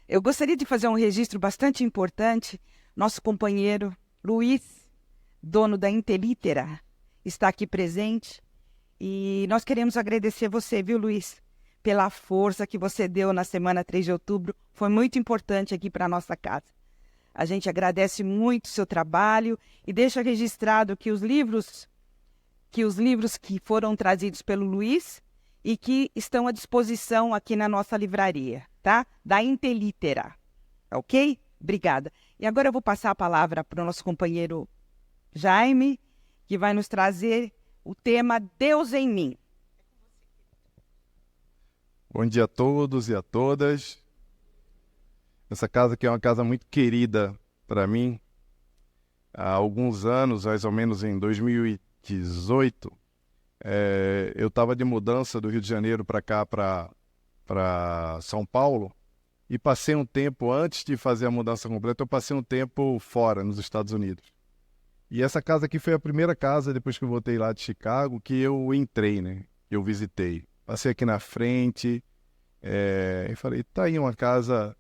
Eu gostaria de fazer um registro bastante importante. Nosso companheiro Luiz, dono da Intelitera, está aqui presente. E nós queremos agradecer você, viu, Luiz, pela força que você deu na semana 3 de outubro. Foi muito importante aqui para a nossa casa. A gente agradece muito o seu trabalho e deixa registrado que os livros que foram trazidos pelo Luiz e que estão à disposição aqui na nossa livraria, tá? Da Intelitera, ok? Obrigada. E agora eu vou passar a palavra para o nosso companheiro Jaime, que vai nos trazer o tema Deus em mim. Bom dia a todos e a todas. Essa casa aqui é uma casa muito querida para mim. Há alguns anos, mais ou menos em 2018, eu estava de mudança do Rio de Janeiro para cá, para São Paulo, e passei um tempo, antes de fazer a mudança completa, eu passei um tempo fora, nos Estados Unidos. E essa casa aqui foi a primeira casa, depois que eu voltei lá de Chicago, que eu entrei, né? Que eu visitei. Passei aqui na frente, e falei, tá aí uma casa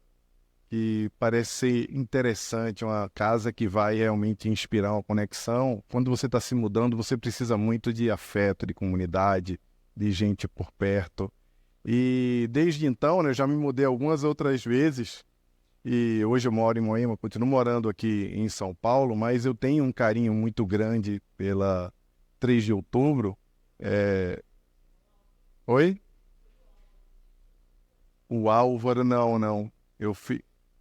que parece ser interessante, uma casa que vai realmente inspirar uma conexão. Quando você está se mudando, você precisa muito de afeto, de comunidade, de gente por perto. E desde então, né, eu já me mudei algumas outras vezes, e hoje eu moro em Moema, continuo morando aqui em São Paulo, mas eu tenho um carinho muito grande pela 3 de outubro. Oi? O Álvaro, não.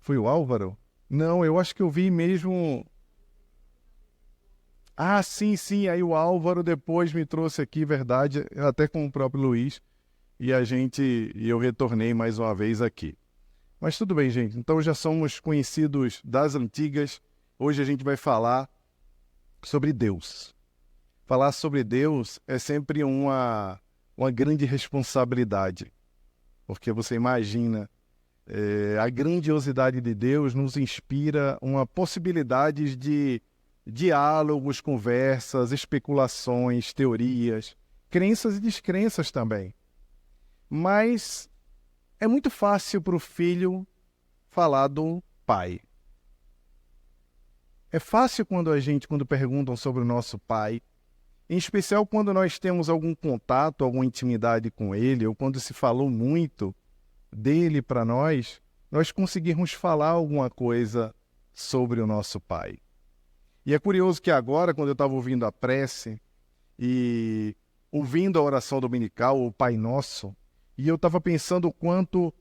Foi o Álvaro? Não, eu acho que eu vi mesmo. Ah, sim. Aí o Álvaro depois me trouxe aqui, verdade, até com o próprio Luiz. E eu retornei mais uma vez aqui. Mas tudo bem, gente. Então já somos conhecidos das antigas. Hoje a gente vai falar sobre Deus. Falar sobre Deus é sempre uma grande responsabilidade. Porque você imagina, a grandiosidade de Deus nos inspira uma possibilidade de diálogos, conversas, especulações, teorias, crenças e descrenças também. Mas é muito fácil para o filho falar do pai. É fácil quando perguntam sobre o nosso pai, em especial quando nós temos algum contato, alguma intimidade com ele, ou quando se falou muito dele para nós conseguirmos falar alguma coisa sobre o nosso pai. E é curioso que agora, quando eu estava ouvindo a prece e ouvindo a oração dominical, o Pai Nosso, e eu estava pensando o quanto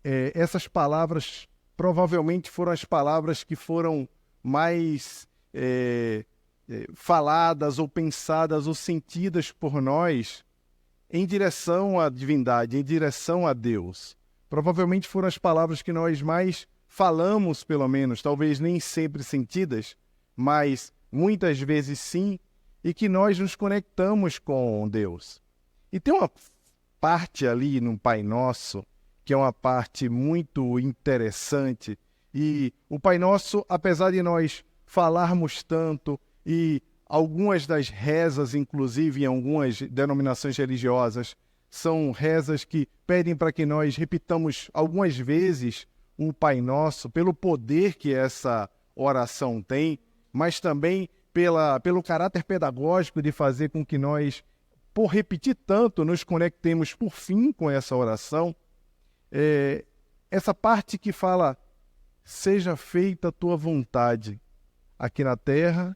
essas palavras provavelmente foram as palavras que foram mais faladas ou pensadas ou sentidas por nós em direção à divindade, em direção a Deus. Provavelmente foram as palavras que nós mais falamos, pelo menos, talvez nem sempre sentidas, mas muitas vezes sim, e que nós nos conectamos com Deus. E tem uma parte ali no Pai Nosso, que é uma parte muito interessante, e o Pai Nosso, apesar de nós falarmos tanto, e algumas das rezas, inclusive em algumas denominações religiosas, são rezas que pedem para que nós repitamos algumas vezes o Pai Nosso, pelo poder que essa oração tem, mas também pelo caráter pedagógico de fazer com que nós, por repetir tanto, nos conectemos por fim com essa oração. Essa parte que fala, seja feita a tua vontade, aqui na terra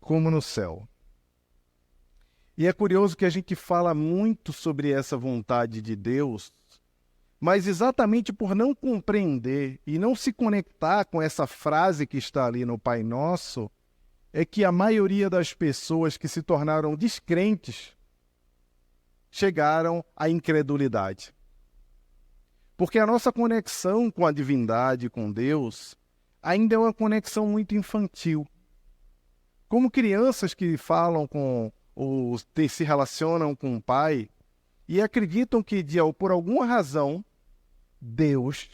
como no céu. E é curioso que a gente fala muito sobre essa vontade de Deus, mas exatamente por não compreender e não se conectar com essa frase que está ali no Pai Nosso, é que a maioria das pessoas que se tornaram descrentes chegaram à incredulidade. Porque a nossa conexão com a divindade, com Deus, ainda é uma conexão muito infantil. Como crianças que falam ou se relacionam com o pai e acreditam que, por alguma razão, Deus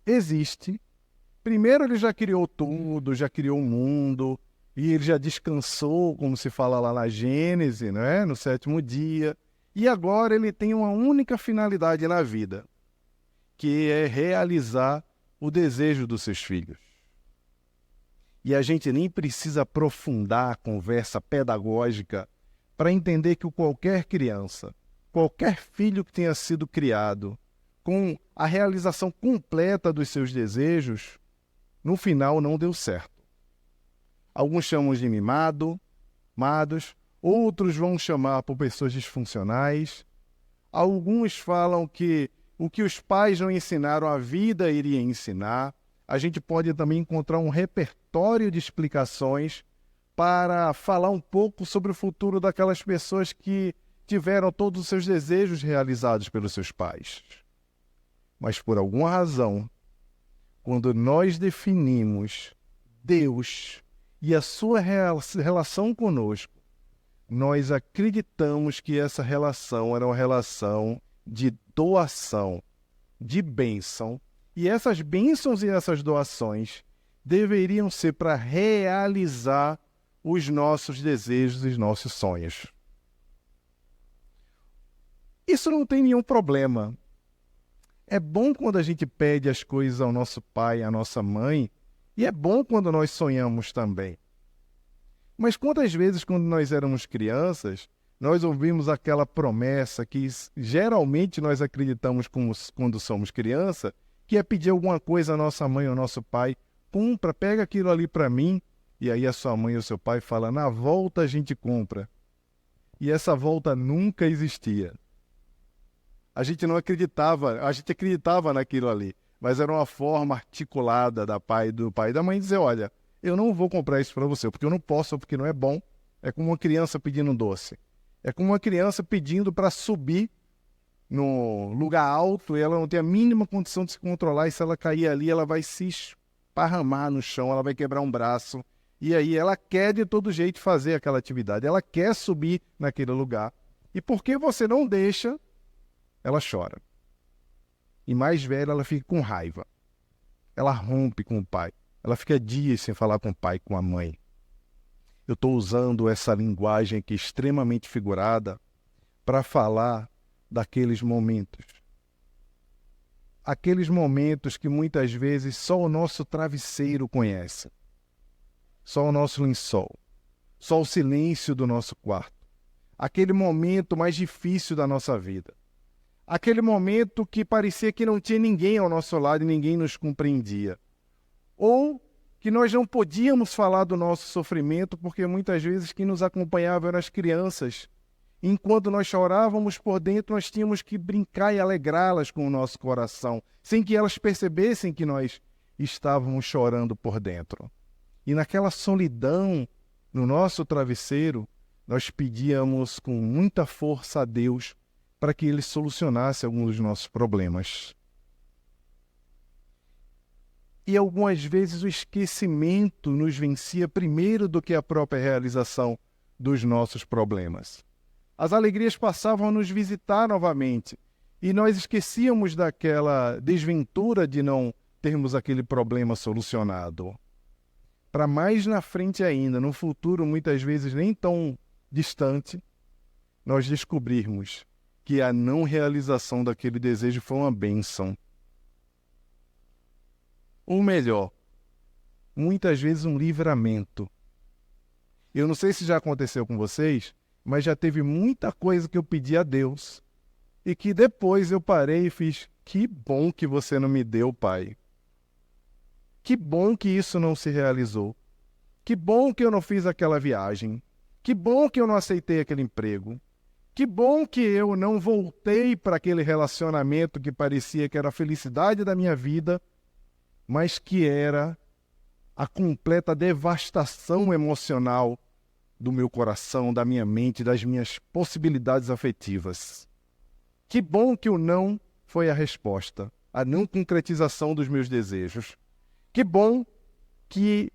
existe. Primeiro ele já criou tudo, já criou o mundo, e ele já descansou, como se fala lá na Gênesis, né? No 7º dia. E agora ele tem uma única finalidade na vida, que é realizar o desejo dos seus filhos. E a gente nem precisa aprofundar a conversa pedagógica para entender que qualquer criança, qualquer filho que tenha sido criado com a realização completa dos seus desejos, no final não deu certo. Alguns chamam de mimados, outros vão chamar por pessoas disfuncionais. Alguns falam que o que os pais não ensinaram, a vida iria ensinar. A gente pode também encontrar um repertório de explicações para falar um pouco sobre o futuro daquelas pessoas que tiveram todos os seus desejos realizados pelos seus pais. Mas por alguma razão, quando nós definimos Deus e a sua relação conosco, nós acreditamos que essa relação era uma relação de doação, de bênção, e essas bênçãos e essas doações deveriam ser para realizar os nossos desejos e os nossos sonhos. Isso não tem nenhum problema. É bom quando a gente pede as coisas ao nosso pai, à nossa mãe, e é bom quando nós sonhamos também. Mas quantas vezes, quando nós éramos crianças, nós ouvimos aquela promessa que geralmente nós acreditamos quando somos criança, que é pedir alguma coisa à nossa mãe ou ao nosso pai, compra, pega aquilo ali para mim, e aí a sua mãe ou seu pai fala, na volta a gente compra. E essa volta nunca existia. A gente não acreditava, a gente acreditava naquilo ali, mas era uma forma articulada do pai e da mãe dizer, olha, eu não vou comprar isso para você, porque eu não posso, porque não é bom. É como uma criança pedindo um doce. É como uma criança pedindo para subir no lugar alto e ela não tem a mínima condição de se controlar, e se ela cair ali, ela vai se esparramar no chão, ela vai quebrar um braço. E aí ela quer de todo jeito fazer aquela atividade, ela quer subir naquele lugar. E porque você não deixa, ela chora. E mais velha, ela fica com raiva. Ela rompe com o pai. Ela fica dias sem falar com o pai, com a mãe. Eu estou usando essa linguagem aqui extremamente figurada para falar daqueles momentos. Aqueles momentos que muitas vezes só o nosso travesseiro conhece. Só o nosso lençol. Só o silêncio do nosso quarto. Aquele momento mais difícil da nossa vida. Aquele momento que parecia que não tinha ninguém ao nosso lado e ninguém nos compreendia. Ou que nós não podíamos falar do nosso sofrimento porque muitas vezes quem nos acompanhava eram as crianças. Enquanto nós chorávamos por dentro, nós tínhamos que brincar e alegrá-las com o nosso coração, sem que elas percebessem que nós estávamos chorando por dentro. E naquela solidão, no nosso travesseiro, nós pedíamos com muita força a Deus para que Ele solucionasse alguns dos nossos problemas. E algumas vezes o esquecimento nos vencia primeiro do que a própria realização dos nossos problemas. As alegrias passavam a nos visitar novamente e nós esquecíamos daquela desventura de não termos aquele problema solucionado. Para mais na frente ainda, no futuro muitas vezes nem tão distante, nós descobrirmos que a não realização daquele desejo foi uma bênção. Ou melhor, muitas vezes um livramento. Eu não sei se já aconteceu com vocês, mas já teve muita coisa que eu pedi a Deus e que depois eu parei e fiz, que bom que você não me deu, Pai. Que bom que isso não se realizou. Que bom que eu não fiz aquela viagem. Que bom que eu não aceitei aquele emprego. Que bom que eu não voltei para aquele relacionamento que parecia que era a felicidade da minha vida, mas que era a completa devastação emocional do meu coração, da minha mente, das minhas possibilidades afetivas. Que bom que o não foi a resposta, a não concretização dos meus desejos. Que bom que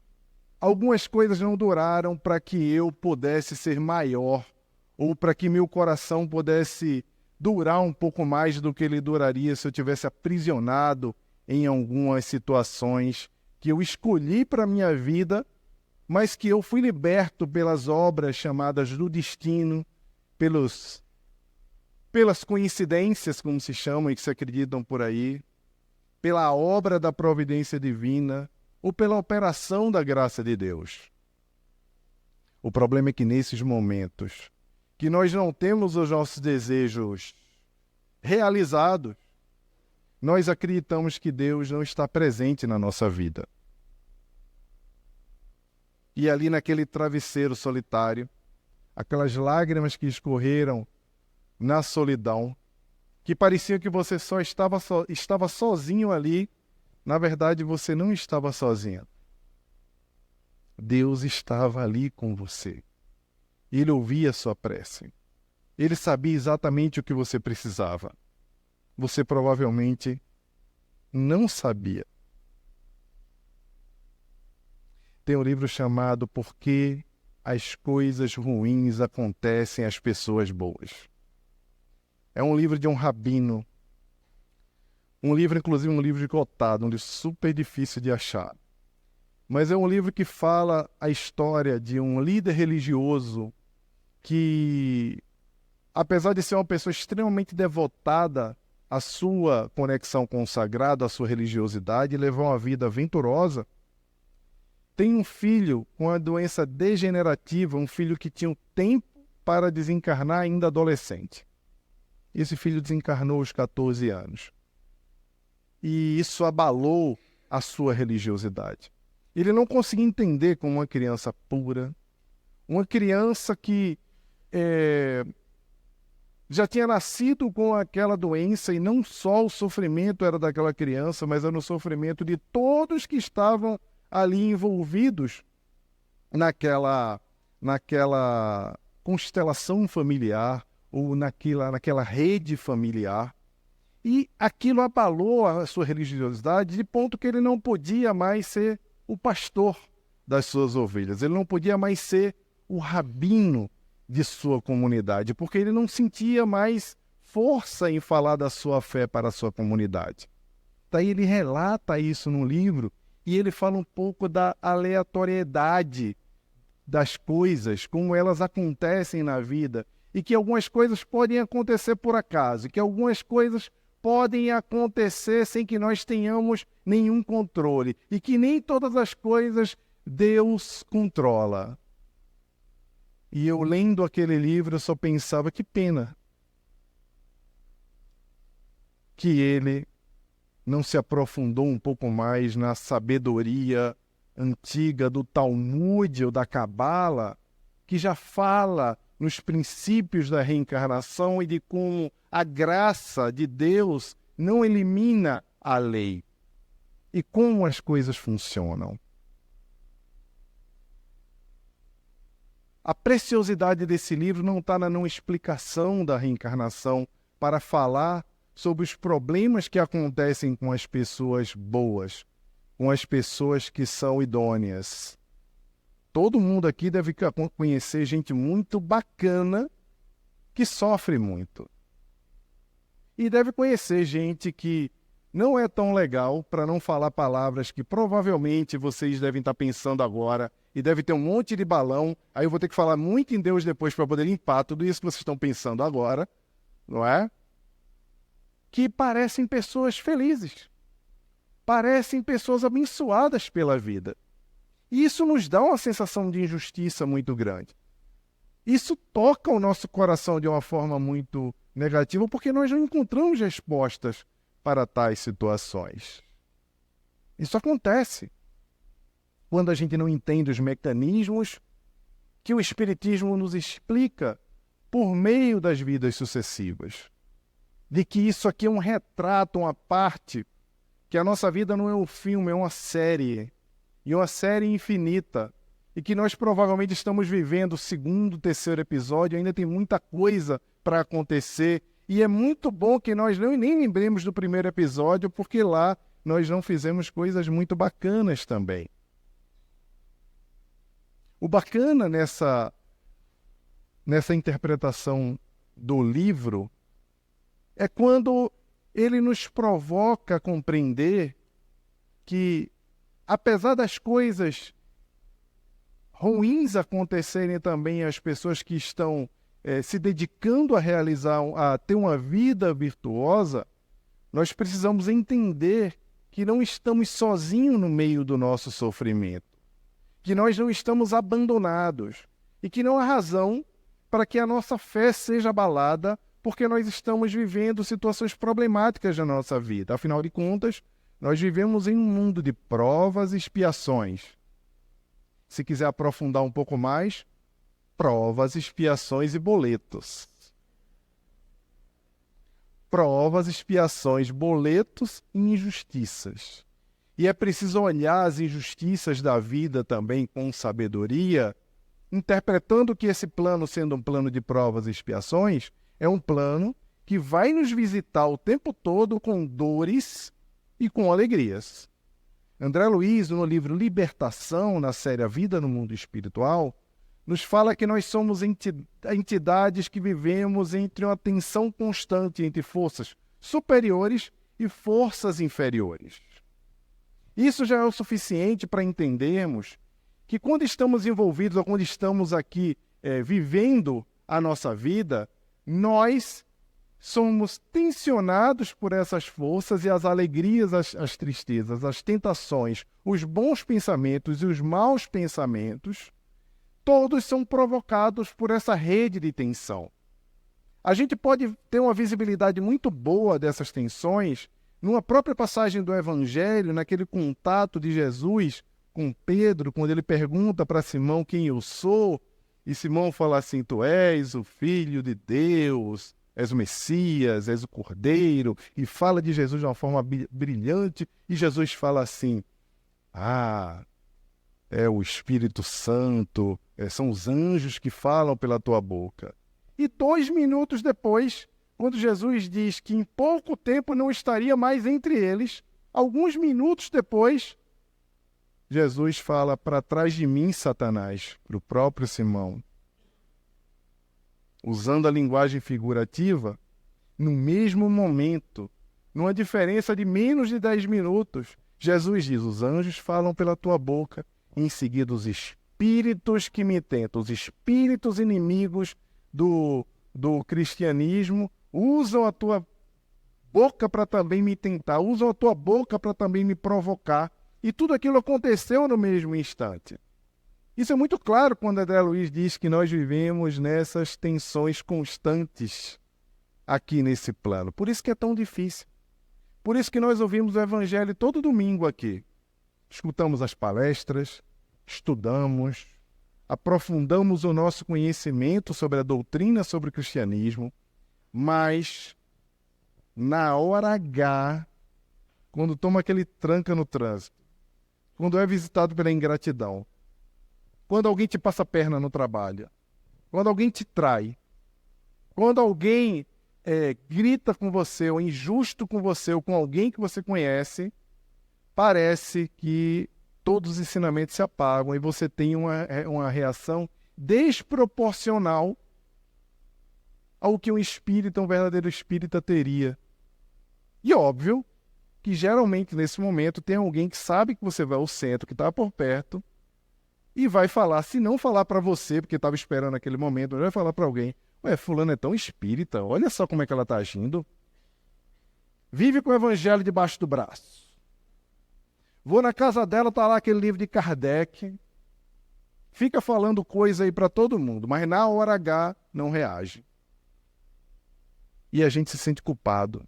algumas coisas não duraram para que eu pudesse ser maior, ou para que meu coração pudesse durar um pouco mais do que ele duraria se eu tivesse aprisionado em algumas situações que eu escolhi para a minha vida, mas que eu fui liberto pelas obras chamadas do destino, pelas coincidências, como se chamam e que se acreditam por aí, pela obra da providência divina ou pela operação da graça de Deus. O problema é que nesses momentos que nós não temos os nossos desejos realizados, nós acreditamos que Deus não está presente na nossa vida. E ali naquele travesseiro solitário, aquelas lágrimas que escorreram na solidão, que parecia que você só estava sozinho ali, na verdade você não estava sozinho. Deus estava ali com você. Ele ouvia a sua prece. Ele sabia exatamente o que você precisava. Você provavelmente não sabia. Tem um livro chamado Por que as Coisas Ruins Acontecem às Pessoas Boas. É um livro de um rabino. Um livro, inclusive, um livro esgotado, um livro super difícil de achar. Mas é um livro que fala a história de um líder religioso que, apesar de ser uma pessoa extremamente devotada à sua conexão com o sagrado, à sua religiosidade, levou uma vida aventurosa, tem um filho com uma doença degenerativa, um filho que tinha um tempo para desencarnar ainda adolescente. Esse filho desencarnou aos 14 anos. E isso abalou a sua religiosidade. Ele não conseguia entender como uma criança pura, uma criança que já tinha nascido com aquela doença, e não só o sofrimento era daquela criança, mas era o sofrimento de todos que estavam ali envolvidos naquela constelação familiar ou naquela rede familiar. E aquilo abalou a sua religiosidade de ponto que ele não podia mais ser o pastor das suas ovelhas. Ele não podia mais ser o rabino de sua comunidade, porque ele não sentia mais força em falar da sua fé para a sua comunidade. Daí ele relata isso no livro e ele fala um pouco da aleatoriedade das coisas, como elas acontecem na vida, e que algumas coisas podem acontecer por acaso, que algumas coisas podem acontecer sem que nós tenhamos nenhum controle, e que nem todas as coisas Deus controla. E eu, lendo aquele livro, eu só pensava, que pena que ele não se aprofundou um pouco mais na sabedoria antiga do Talmud ou da Cabala, que já fala nos princípios da reencarnação e de como a graça de Deus não elimina a lei. E como as coisas funcionam. A preciosidade desse livro não está na não explicação da reencarnação para falar sobre os problemas que acontecem com as pessoas boas, com as pessoas que são idôneas. Todo mundo aqui deve conhecer gente muito bacana que sofre muito. E deve conhecer gente que não é tão legal, para não falar palavras que provavelmente vocês devem estar pensando agora, e deve ter um monte de balão, aí eu vou ter que falar muito em Deus depois para poder limpar tudo isso que vocês estão pensando agora, não é? Que parecem pessoas felizes, parecem pessoas abençoadas pela vida. E isso nos dá uma sensação de injustiça muito grande. Isso toca o nosso coração de uma forma muito negativa, porque nós não encontramos respostas para tais situações. Isso acontece quando a gente não entende os mecanismos que o Espiritismo nos explica por meio das vidas sucessivas. De que isso aqui é um retrato, uma parte, que a nossa vida não é um filme, é uma série. E uma série infinita. E que nós provavelmente estamos vivendo o segundo, terceiro episódio, ainda tem muita coisa para acontecer. E é muito bom que nós nem lembremos do primeiro episódio, porque lá nós não fizemos coisas muito bacanas também. O bacana nessa interpretação do livro é quando ele nos provoca a compreender que, apesar das coisas ruins acontecerem também às pessoas que estão se dedicando a ter uma vida virtuosa, nós precisamos entender que não estamos sozinhos no meio do nosso sofrimento, que nós não estamos abandonados e que não há razão para que a nossa fé seja abalada porque nós estamos vivendo situações problemáticas na nossa vida. Afinal de contas, nós vivemos em um mundo de provas e expiações. Se quiser aprofundar um pouco mais, provas, expiações e boletos. Provas, expiações, boletos e injustiças. E é preciso olhar as injustiças da vida também com sabedoria, interpretando que esse plano, sendo um plano de provas e expiações, é um plano que vai nos visitar o tempo todo com dores e com alegrias. André Luiz, no livro Libertação, na série A Vida no Mundo Espiritual, nos fala que nós somos entidades que vivemos entre uma tensão constante entre forças superiores e forças inferiores. Isso já é o suficiente para entendermos que quando estamos envolvidos ou quando estamos aqui vivendo a nossa vida, nós somos tensionados por essas forças e as alegrias, as tristezas, as tentações, os bons pensamentos e os maus pensamentos, todos são provocados por essa rede de tensão. A gente pode ter uma visibilidade muito boa dessas tensões numa própria passagem do Evangelho, naquele contato de Jesus com Pedro, quando ele pergunta para Simão quem eu sou, e Simão fala assim: tu és o Filho de Deus, és o Messias, és o Cordeiro, e fala de Jesus de uma forma brilhante, e Jesus fala assim: é o Espírito Santo, são os anjos que falam pela tua boca. E 2 minutos depois, quando Jesus diz que em pouco tempo não estaria mais entre eles, alguns minutos depois, Jesus fala: para trás de mim, Satanás, para o próprio Simão. Usando a linguagem figurativa, no mesmo momento, numa diferença de menos de 10 minutos, Jesus diz: os anjos falam pela tua boca, e em seguida os espíritos que me tentam, os espíritos inimigos do cristianismo, usam a tua boca para também me tentar, usam a tua boca para também me provocar. E tudo aquilo aconteceu no mesmo instante. Isso é muito claro quando André Luiz diz que nós vivemos nessas tensões constantes aqui nesse plano. Por isso que é tão difícil. Por isso que nós ouvimos o Evangelho todo domingo aqui. Escutamos as palestras, estudamos, aprofundamos o nosso conhecimento sobre a doutrina sobre o cristianismo, mas na hora H, quando toma aquele tranca no trânsito, quando é visitado pela ingratidão, quando alguém te passa a perna no trabalho, quando alguém te trai, quando alguém grita com você, ou injusto com você, ou com alguém que você conhece, parece que todos os ensinamentos se apagam e você tem uma reação desproporcional ao que um espírita, um verdadeiro espírita teria. E óbvio que geralmente nesse momento tem alguém que sabe que você vai ao centro, que está por perto, e vai falar, se não falar para você, porque estava esperando aquele momento, vai falar para alguém: ué, fulano é tão espírita, olha só como é que ela está agindo. Vive com o evangelho debaixo do braço. Vou na casa dela, tá lá aquele livro de Kardec, fica falando coisa aí para todo mundo, mas na hora H não reage. E a gente se sente culpado.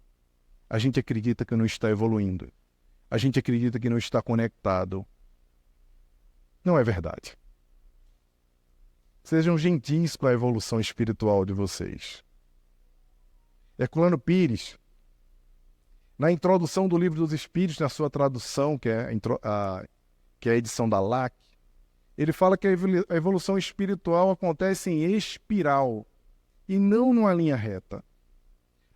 A gente acredita que não está evoluindo. A gente acredita que não está conectado. Não é verdade. Sejam gentis com a evolução espiritual de vocês. Herculano Pires, na introdução do Livro dos Espíritos, na sua tradução, que é a edição da LAC, ele fala que a evolução espiritual acontece em espiral e não numa linha reta.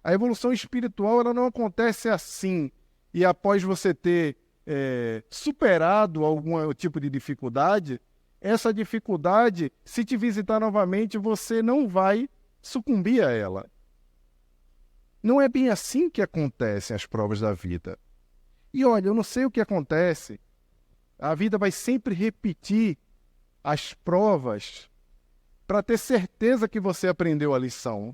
A evolução espiritual ela não acontece assim, e após você ter superado algum tipo de dificuldade, essa dificuldade, se te visitar novamente, você não vai sucumbir a ela. Não é bem assim que acontecem as provas da vida. E olha, eu não sei o que acontece. A vida vai sempre repetir as provas para ter certeza que você aprendeu a lição.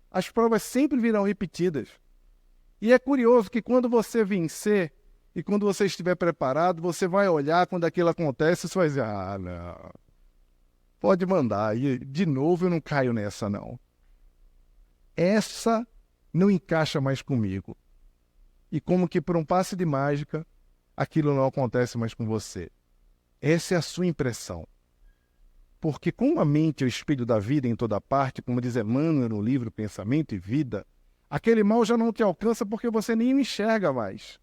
As provas sempre virão repetidas. E é curioso que quando você vencer e quando você estiver preparado, você vai olhar quando aquilo acontece e você vai dizer, ah, não, pode mandar. E de novo eu não caio nessa, não. Essa não encaixa mais comigo. E como que por um passe de mágica, aquilo não acontece mais com você. Essa é a sua impressão. Porque como a mente é o espelho da vida em toda parte, como diz Emmanuel no livro Pensamento e Vida, aquele mal já não te alcança porque você nem o enxerga mais.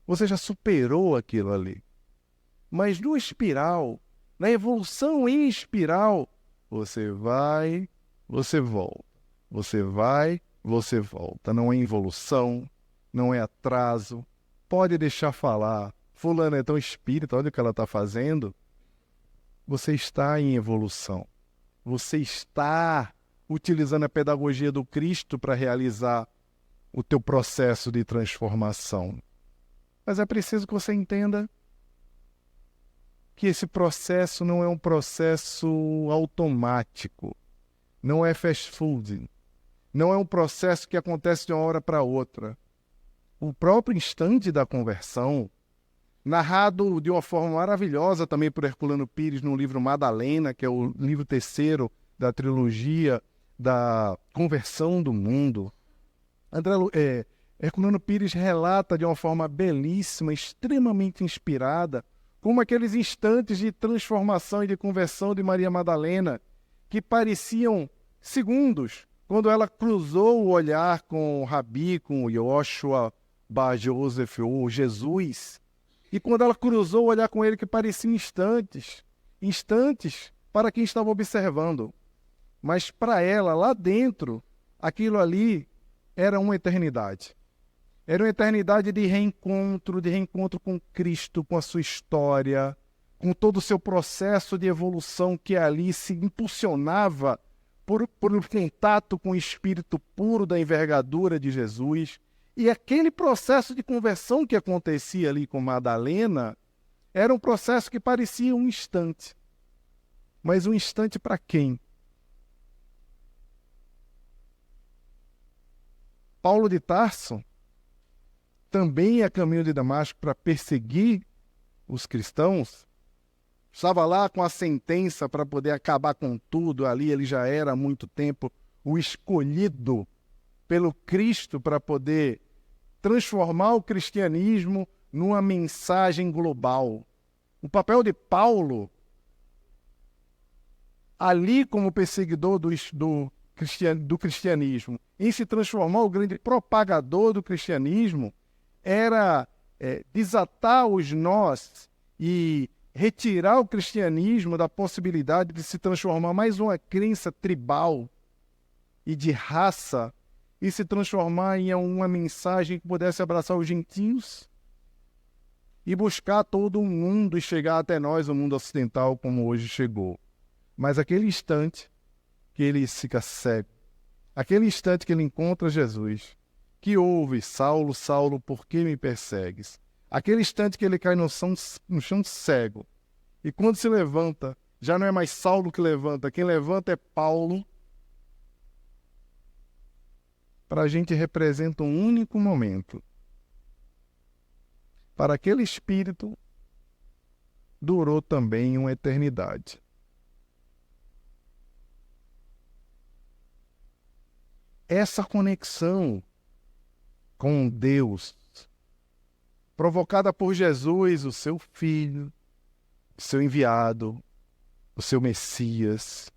Você já superou aquilo ali. Mas no espiral, na evolução em espiral, você vai, você volta. Você vai, você volta. Não é involução, não é atraso. Pode deixar falar. Fulano é tão espírita, olha o que ela está fazendo. Você está em evolução. Você está utilizando a pedagogia do Cristo para realizar o teu processo de transformação. Mas é preciso que você entenda que esse processo não é um processo automático. Não é fast food. Não é um processo que acontece de uma hora para outra. O próprio instante da conversão, narrado de uma forma maravilhosa também por Herculano Pires no livro Madalena, que é o livro terceiro da trilogia da conversão do mundo. Herculano Pires relata de uma forma belíssima, extremamente inspirada, como aqueles instantes de transformação e de conversão de Maria Madalena, que pareciam segundos, quando ela cruzou o olhar com o Rabi, com o Yoshua Bar Joseph, ou Jesus, e quando ela cruzou o olhar com ele, que pareciam instantes, instantes para quem estava observando. Mas para ela, lá dentro, aquilo ali era uma eternidade. Era uma eternidade de reencontro com Cristo, com a sua história, com todo o seu processo de evolução que ali se impulsionava por um contato com o Espírito puro da envergadura de Jesus. E aquele processo de conversão que acontecia ali com Madalena era um processo que parecia um instante. Mas um instante para quem? Paulo de Tarso também a caminho de Damasco para perseguir os cristãos, estava lá com a sentença para poder acabar com tudo ali, ele já era há muito tempo o escolhido pelo Cristo para poder transformar o cristianismo numa mensagem global. O papel de Paulo, ali como perseguidor do cristianismo, em se transformar o grande propagador do cristianismo, era desatar os nós e retirar o cristianismo da possibilidade de se transformar mais uma crença tribal e de raça e se transformar em uma mensagem que pudesse abraçar os gentios e buscar todo o mundo e chegar até nós, o mundo ocidental, como hoje chegou. Mas aquele instante que ele fica cego, aquele instante que ele encontra Jesus, que ouve, Saulo, Saulo, por que me persegues? Aquele instante que ele cai no chão cego, e quando se levanta, já não é mais Saulo que levanta, quem levanta é Paulo. Para a gente representa um único momento. Para aquele espírito, durou também uma eternidade. Essa conexão com Deus, provocada por Jesus, o seu Filho, o seu enviado, o seu Messias,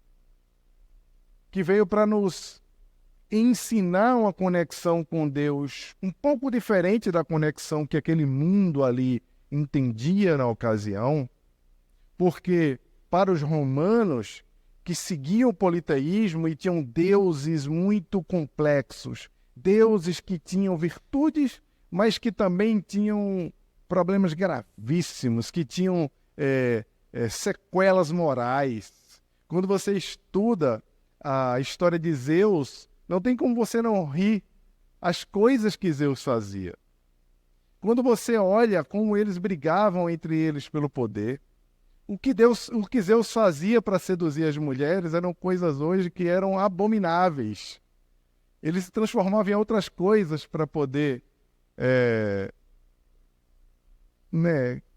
que veio para nos ensinar uma conexão com Deus um pouco diferente da conexão que aquele mundo ali entendia na ocasião, porque para os romanos que seguiam o politeísmo e tinham deuses muito complexos, deuses que tinham virtudes, mas que também tinham problemas gravíssimos, que tinham sequelas morais. Quando você estuda a história de Zeus, não tem como você não rir as coisas que Zeus fazia. Quando você olha como eles brigavam entre eles pelo poder, o que Zeus fazia para seduzir as mulheres eram coisas hoje que eram abomináveis. Ele se transformava em outras coisas para poder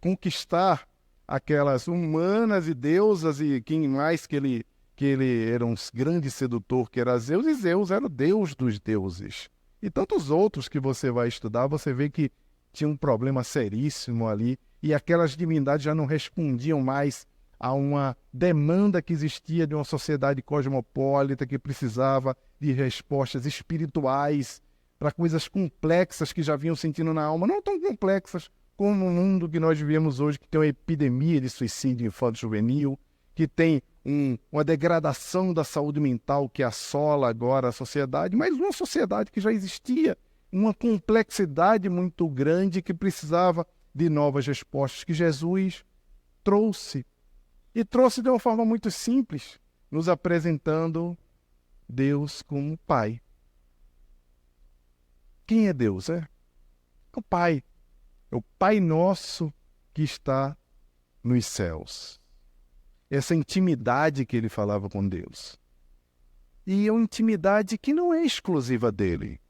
conquistar aquelas humanas e deusas e quem mais que ele era um grande sedutor, que era Zeus, e Zeus era o deus dos deuses. E tantos outros que você vai estudar, você vê que tinha um problema seríssimo ali, e aquelas divindades já não respondiam mais a uma demanda que existia de uma sociedade cosmopolita que precisava de respostas espirituais para coisas complexas que já vinham sentindo na alma, não tão complexas como o mundo que nós vivemos hoje, que tem uma epidemia de suicídio infanto-juvenil, que tem uma degradação da saúde mental que assola agora a sociedade, mas uma sociedade que já existia, uma complexidade muito grande que precisava de novas respostas que Jesus trouxe. E trouxe de uma forma muito simples, nos apresentando Deus como Pai. Quem é Deus? É o Pai. É o Pai nosso que está nos céus. Essa intimidade que ele falava com Deus. E é uma intimidade que não é exclusiva dele.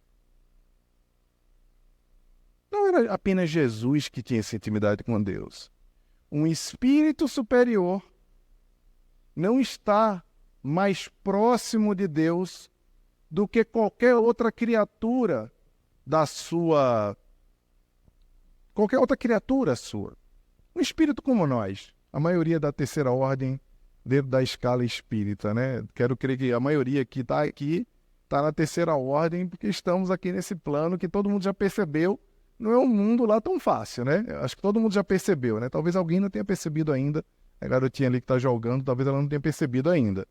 Não era apenas Jesus que tinha essa intimidade com Deus. Um espírito superior não está mais próximo de Deus do que qualquer outra criatura qualquer outra criatura sua. Um espírito como nós, a maioria da terceira ordem dentro da escala espírita, né? Quero crer que a maioria que está aqui está na terceira ordem, porque estamos aqui nesse plano que todo mundo já percebeu. Não é um mundo lá tão fácil, né? Acho que todo mundo já percebeu, né? Talvez alguém não tenha percebido ainda. A garotinha ali que está jogando, talvez ela não tenha percebido ainda.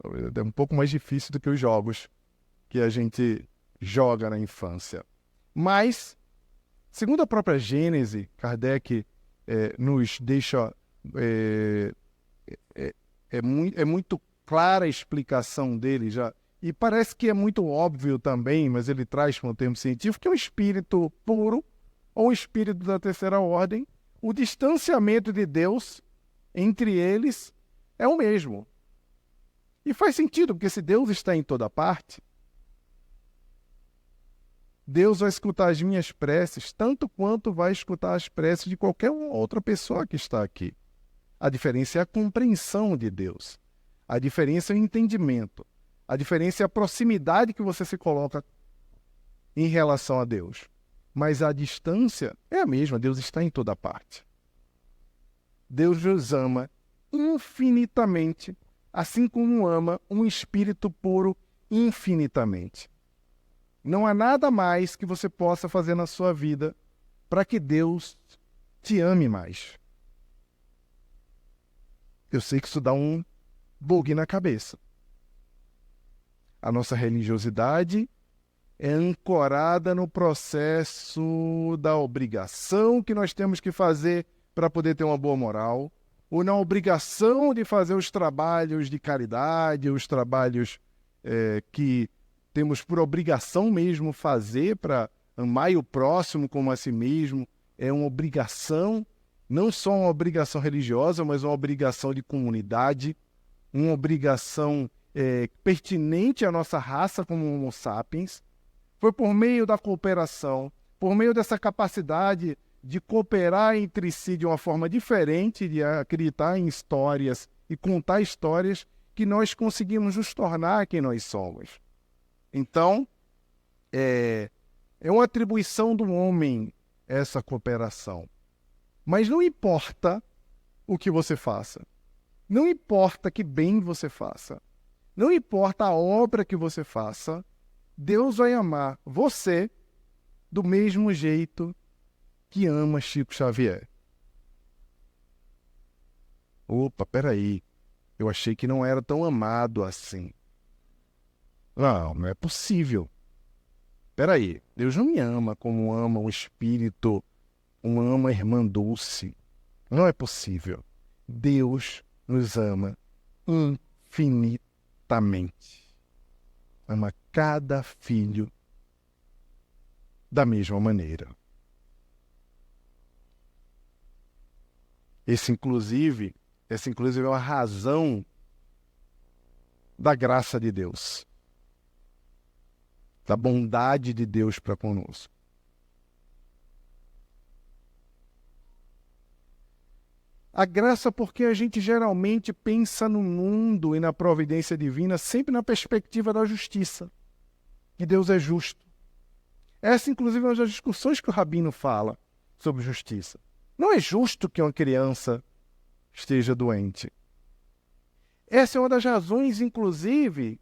Talvez é um pouco mais difícil do que os jogos que a gente joga na infância. Mas, segundo a própria Gênese, Kardec nos deixa... É muito clara a explicação dele já. E parece que é muito óbvio também, mas ele traz com o termo científico, que é um espírito puro, ou um espírito da terceira ordem. O distanciamento de Deus entre eles é o mesmo. E faz sentido, porque se Deus está em toda parte, Deus vai escutar as minhas preces, tanto quanto vai escutar as preces de qualquer outra pessoa que está aqui. A diferença é a compreensão de Deus. A diferença é o entendimento. A diferença é a proximidade que você se coloca em relação a Deus. Mas a distância é a mesma, Deus está em toda parte. Deus nos ama infinitamente, assim como ama um espírito puro infinitamente. Não há nada mais que você possa fazer na sua vida para que Deus te ame mais. Eu sei que isso dá um bug na cabeça. A nossa religiosidade é ancorada no processo da obrigação que nós temos que fazer para poder ter uma boa moral, ou na obrigação de fazer os trabalhos de caridade, os trabalhos que temos por obrigação mesmo fazer para amar o próximo como a si mesmo. É uma obrigação, não só uma obrigação religiosa, mas uma obrigação de comunidade, uma obrigação pertinente à nossa raça como Homo sapiens. Foi por meio da cooperação, por meio dessa capacidade de cooperar entre si de uma forma diferente, de acreditar em histórias e contar histórias, que nós conseguimos nos tornar quem nós somos. Então, é uma atribuição do homem essa cooperação. Mas não importa o que você faça. Não importa que bem você faça. Não importa a obra que você faça. Deus vai amar você do mesmo jeito que ama Chico Xavier. Opa, peraí. Eu achei que não era tão amado assim. Não é possível. Peraí, Deus não me ama como ama um espírito, ama a irmã Dulce. Não é possível. Deus nos ama infinitamente. Ama cada filho da mesma maneira. Essa, inclusive, é uma razão da graça de Deus. da bondade de Deus para conosco. A graça, porque a gente geralmente pensa no mundo e na providência divina sempre na perspectiva da justiça, que Deus é justo. Essa, inclusive, é uma das discussões que o Rabino fala sobre justiça. Não é justo que uma criança esteja doente. Essa é uma das razões, inclusive,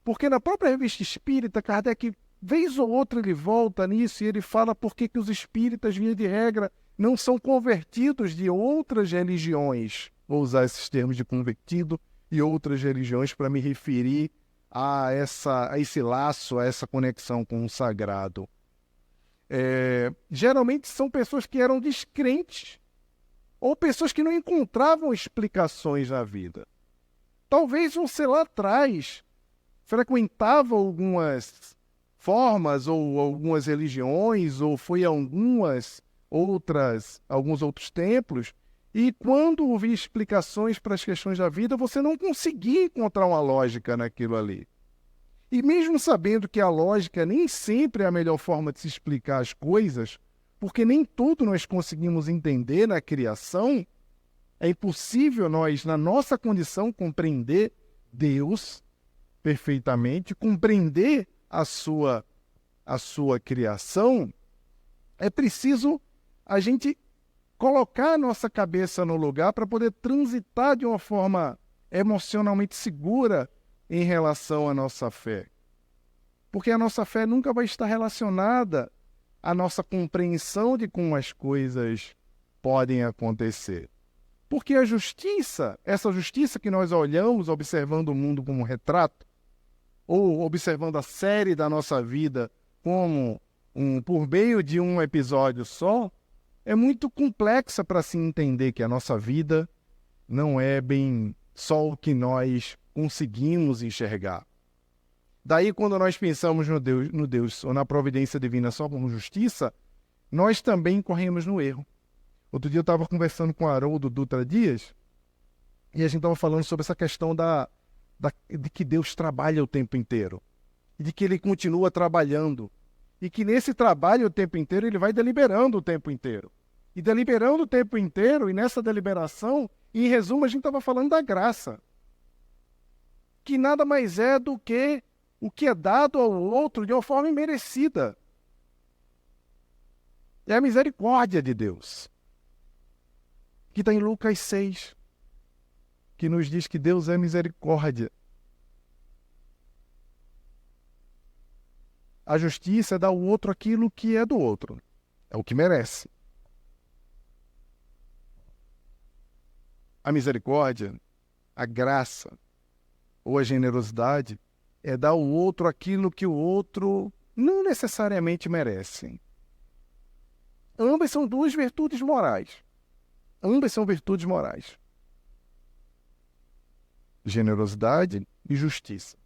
porque na própria Revista Espírita, Kardec, vez ou outra, ele volta nisso e ele fala por que os espíritas, via de regra, não são convertidos de outras religiões. Vou usar esses termos de convertido e outras religiões para me referir a esse laço, a essa conexão com o sagrado. Geralmente são pessoas que eram descrentes ou pessoas que não encontravam explicações na vida. Talvez você lá atrás frequentava algumas formas ou algumas religiões ou foi a alguns outros templos e quando ouvia explicações para as questões da vida, você não conseguia encontrar uma lógica naquilo ali. E mesmo sabendo que a lógica nem sempre é a melhor forma de se explicar as coisas, porque nem tudo nós conseguimos entender na criação, é impossível nós, na nossa condição, compreender Deus perfeitamente, compreender a sua criação. É preciso a gente colocar a nossa cabeça no lugar para poder transitar de uma forma emocionalmente segura em relação à nossa fé. Porque a nossa fé nunca vai estar relacionada à nossa compreensão de como as coisas podem acontecer. Porque a justiça, essa justiça que nós olhamos observando o mundo como um retrato, ou observando a série da nossa vida como por meio de um episódio só, é muito complexa para se entender que a nossa vida não é bem só o que nós conseguimos enxergar. Daí, quando nós pensamos no Deus ou na providência divina só como justiça, nós também corremos no erro. Outro dia eu estava conversando com o Haroldo Dutra Dias e a gente estava falando sobre essa questão de que Deus trabalha o tempo inteiro e de que Ele continua trabalhando e que nesse trabalho o tempo inteiro Ele vai deliberando o tempo inteiro. E deliberando o tempo inteiro, e nessa deliberação, em resumo, a gente estava falando da graça, que nada mais é do que o que é dado ao outro de uma forma imerecida. É a misericórdia de Deus, que está em Lucas 6, que nos diz que Deus é misericórdia. A justiça é dar ao outro aquilo que é do outro, é o que merece. A misericórdia, a graça ou a generosidade é dar ao outro aquilo que o outro não necessariamente merece. Ambas são duas virtudes morais. Ambas são virtudes morais. Generosidade e justiça.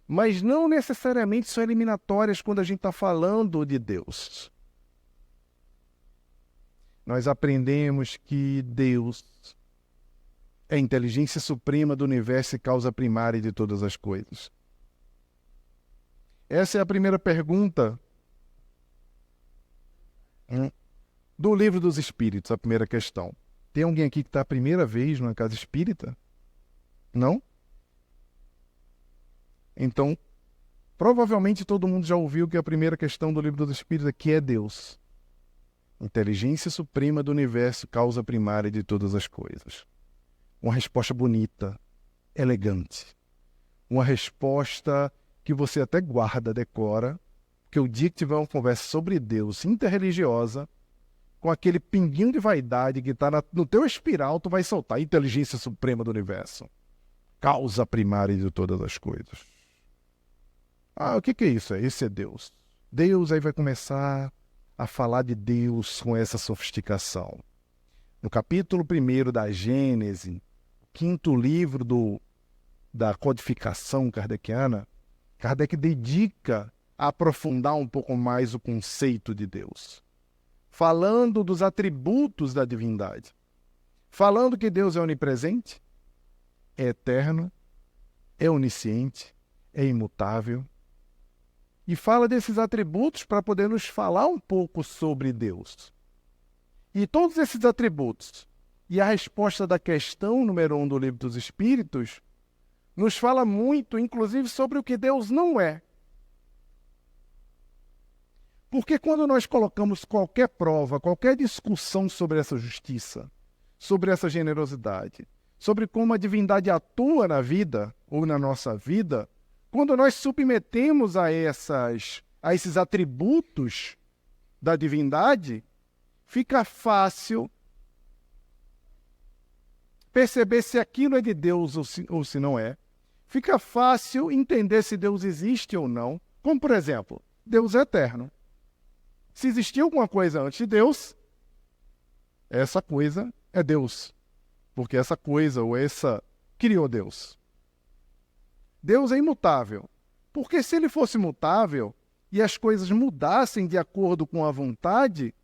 Mas não necessariamente são eliminatórias quando a gente está falando de Deus. Nós aprendemos que Deus é a inteligência suprema do universo e causa primária de todas as coisas. Essa é a primeira pergunta do Livro dos Espíritos, a primeira questão. Tem alguém aqui que está a primeira vez numa casa espírita? Não? Então, provavelmente todo mundo já ouviu que a primeira questão do Livro dos Espíritos é que é Deus. Inteligência suprema do universo, causa primária de todas as coisas. Uma resposta bonita, elegante. Uma resposta que você até guarda, decora, que o dia que tiver uma conversa sobre Deus interreligiosa, com aquele pinguinho de vaidade que está no teu espiral, tu vai soltar. Inteligência suprema do universo. Causa primária de todas as coisas. O que é isso? Esse é Deus. Deus aí vai começar a falar de Deus com essa sofisticação. No capítulo 1 da Gênese, quinto livro da codificação kardeciana, Kardec dedica a aprofundar um pouco mais o conceito de Deus, falando dos atributos da divindade, falando que Deus é onipresente, é eterno, é onisciente, é imutável e fala desses atributos para poder nos falar um pouco sobre Deus. E todos esses atributos, e a resposta da questão número 1 do Livro dos Espíritos, nos fala muito, inclusive, sobre o que Deus não é. Porque quando nós colocamos qualquer prova, qualquer discussão sobre essa justiça, sobre essa generosidade, sobre como a divindade atua na vida, ou na nossa vida, quando nós submetemos a esses atributos da divindade, fica fácil perceber se aquilo é de Deus ou se não é. Fica fácil entender se Deus existe ou não. Como, por exemplo, Deus é eterno. Se existia alguma coisa antes de Deus, essa coisa é Deus. Porque essa coisa ou essa criou Deus. Deus é imutável. Porque se ele fosse mutável e as coisas mudassem de acordo com a vontade,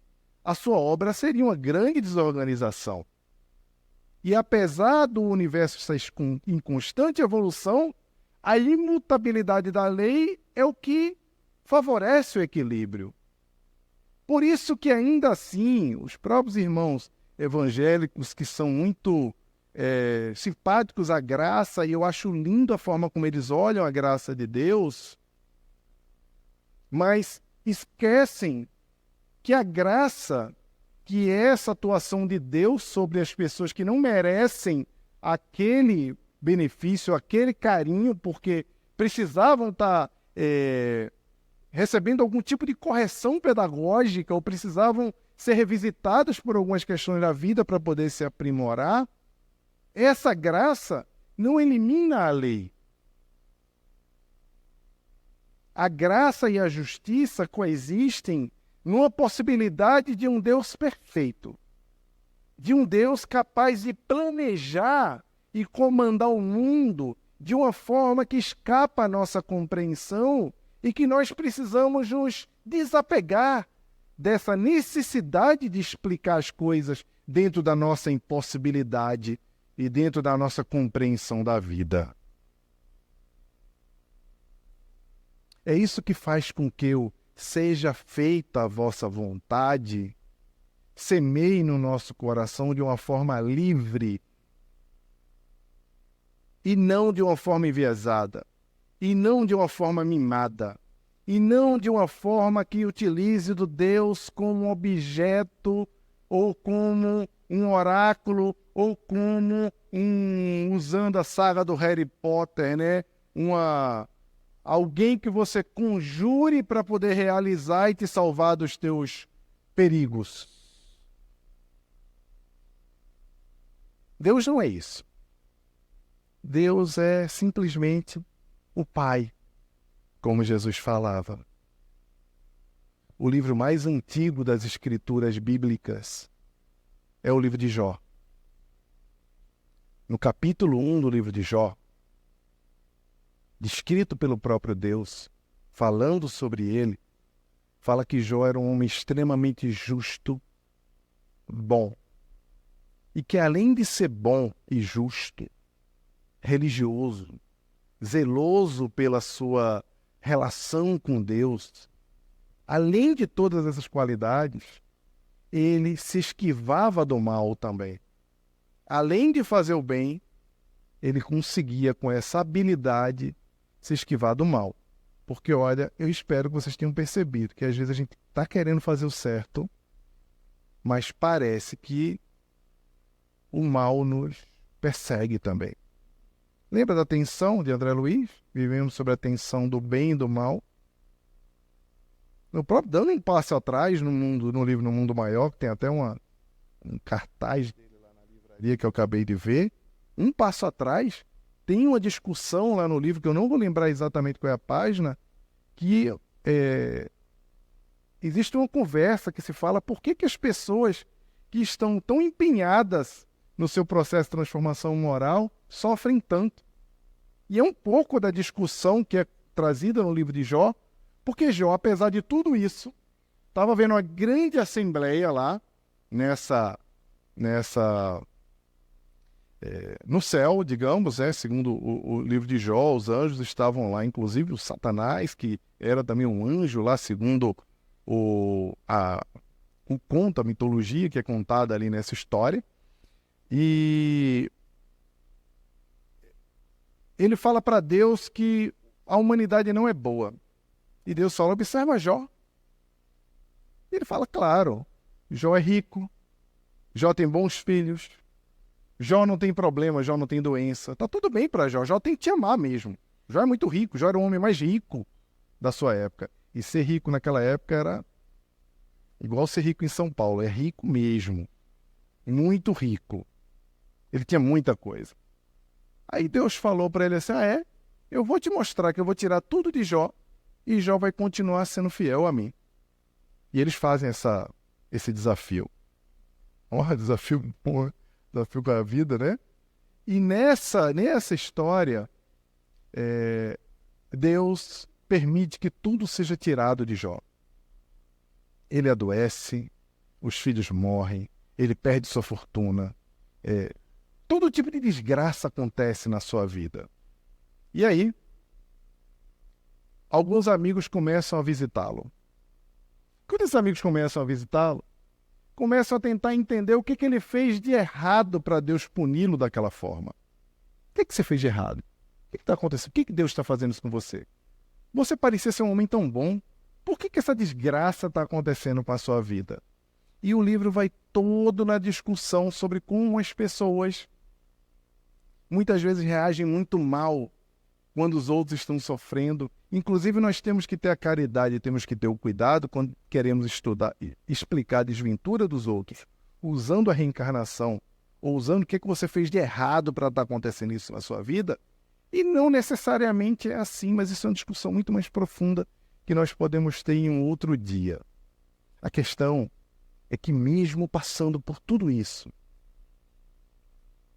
a sua obra seria uma grande desorganização. E apesar do universo estar em constante evolução, a imutabilidade da lei é o que favorece o equilíbrio. Por isso que ainda assim, os próprios irmãos evangélicos que são muito simpáticos à graça, e eu acho lindo a forma como eles olham a graça de Deus, mas esquecem que a graça, que é essa atuação de Deus sobre as pessoas que não merecem aquele benefício, aquele carinho, porque precisavam estar recebendo algum tipo de correção pedagógica ou precisavam ser revisitadas por algumas questões da vida para poder se aprimorar, essa graça não elimina a lei. A graça e a justiça coexistem numa possibilidade de um Deus perfeito, de um Deus capaz de planejar e comandar o mundo de uma forma que escapa à nossa compreensão e que nós precisamos nos desapegar dessa necessidade de explicar as coisas dentro da nossa impossibilidade e dentro da nossa compreensão da vida. É isso que faz com que eu seja feita a vossa vontade, semeie no nosso coração de uma forma livre e não de uma forma enviesada, e não de uma forma mimada, e não de uma forma que utilize do Deus como objeto, ou como um oráculo, ou como usando a saga do Harry Potter, né? Alguém que você conjure para poder realizar e te salvar dos teus perigos. Deus não é isso. Deus é simplesmente o Pai, como Jesus falava. O livro mais antigo das escrituras bíblicas é o livro de Jó. No capítulo 1 do livro de Jó, descrito pelo próprio Deus, falando sobre ele, fala que Jó era um homem extremamente justo, bom, e que além de ser bom e justo, religioso, zeloso pela sua relação com Deus, além de todas essas qualidades, ele se esquivava do mal também. Além de fazer o bem, ele conseguia, com essa habilidade, se esquivar do mal. Porque, olha, eu espero que vocês tenham percebido que às vezes a gente está querendo fazer o certo, mas parece que o mal nos persegue também. Lembra da tensão de André Luiz? Vivemos sobre a tensão do bem e do mal. No próprio, dando um passo atrás no livro No Mundo Maior, que tem até um cartaz dele lá na livraria que eu acabei de ver, um passo atrás, tem uma discussão lá no livro, que eu não vou lembrar exatamente qual é a página, que existe uma conversa que se fala por que as pessoas que estão tão empenhadas no seu processo de transformação moral sofrem tanto. E é um pouco da discussão que é trazida no livro de Jó, porque Jó, apesar de tudo isso, estava vendo uma grande assembleia lá, nessa no céu, digamos, segundo o livro de Jó, os anjos estavam lá, inclusive o Satanás, que era também um anjo lá, segundo o conto, a mitologia que é contada ali nessa história. E ele fala para Deus que a humanidade não é boa. E Deus fala, observa Jó. E ele fala, claro, Jó é rico, Jó tem bons filhos, Jó não tem problema, Jó não tem doença. Tá tudo bem para Jó, Jó tem que te amar mesmo. Jó é muito rico, Jó era o homem mais rico da sua época. E ser rico naquela época era igual ser rico em São Paulo, é rico mesmo. Muito rico. Ele tinha muita coisa. Aí Deus falou para ele assim, eu vou te mostrar que eu vou tirar tudo de Jó e Jó vai continuar sendo fiel a mim. E eles fazem esse desafio. Desafio com a vida, né? E nessa história, Deus permite que tudo seja tirado de Jó. Ele adoece, os filhos morrem, ele perde sua fortuna. Todo tipo de desgraça acontece na sua vida. E aí, alguns amigos começam a visitá-lo. Quando esses amigos começam a visitá-lo, começam a tentar entender o que ele fez de errado para Deus puni-lo daquela forma. O que você fez de errado? O que está acontecendo? O que Deus está fazendo isso com você? Você parecia ser um homem tão bom. Por que essa desgraça está acontecendo com a sua vida? E o livro vai todo na discussão sobre como as pessoas muitas vezes reagem muito mal quando os outros estão sofrendo. Inclusive, nós temos que ter a caridade, temos que ter o cuidado quando queremos estudar e explicar a desventura dos outros, usando a reencarnação, ou usando o que você fez de errado para estar acontecendo isso na sua vida. E não necessariamente é assim, mas isso é uma discussão muito mais profunda que nós podemos ter em um outro dia. A questão é que mesmo passando por tudo isso,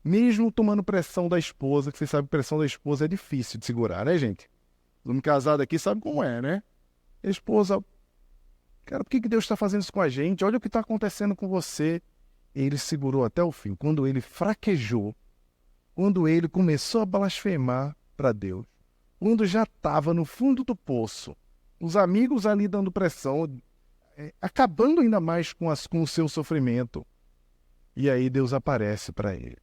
mesmo tomando pressão da esposa, que vocês sabem que pressão da esposa é difícil de segurar, né, gente? Os homens casados aqui sabem como é, né? A esposa, cara, por que Deus está fazendo isso com a gente? Olha o que está acontecendo com você. Ele segurou até o fim. Quando ele fraquejou, quando ele começou a blasfemar para Deus, quando já estava no fundo do poço, os amigos ali dando pressão, acabando ainda mais com o seu sofrimento. E aí Deus aparece para ele.